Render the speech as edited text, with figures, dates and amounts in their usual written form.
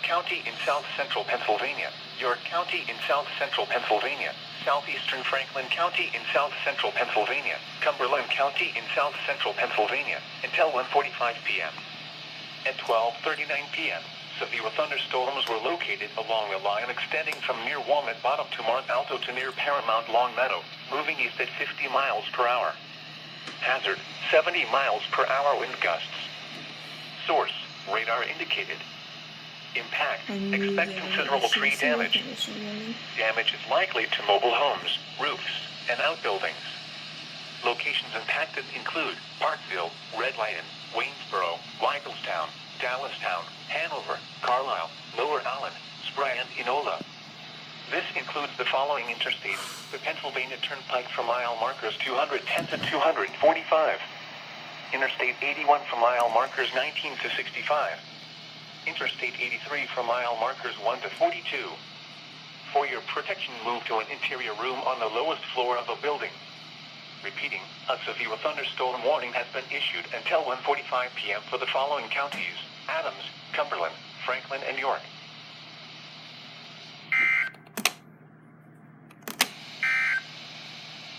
County in south-central Pennsylvania, York County in south-central Pennsylvania, southeastern Franklin County in south-central Pennsylvania, Cumberland County in south-central Pennsylvania, until 1:45 p.m. At 12:39 p.m., severe thunderstorms were located along a line extending from near Walnut Bottom to Mont Alto to near Paramount Long Meadow, moving east at 50 miles per hour. Hazard, 70 miles per hour wind gusts. Source, radar indicated. Impact, expect considerable tree damage. Damage is likely to mobile homes, roofs, and outbuildings. Locations impacted include Parkville, Red Lion, Waynesboro, Weigelstown, Dallastown, Hanover, Carlisle, Lower Allen, Spry, and Enola. This includes the following interstates: the Pennsylvania Turnpike from mile markers 210 to 245. Interstate 81 from mile markers 19 to 65. Interstate 83 from mile markers 1 to 42. For your protection, move to an interior room on the lowest floor of a building. Repeating, a severe thunderstorm warning has been issued until 1:45 p.m. for the following counties: Adams, Cumberland, Franklin, and York.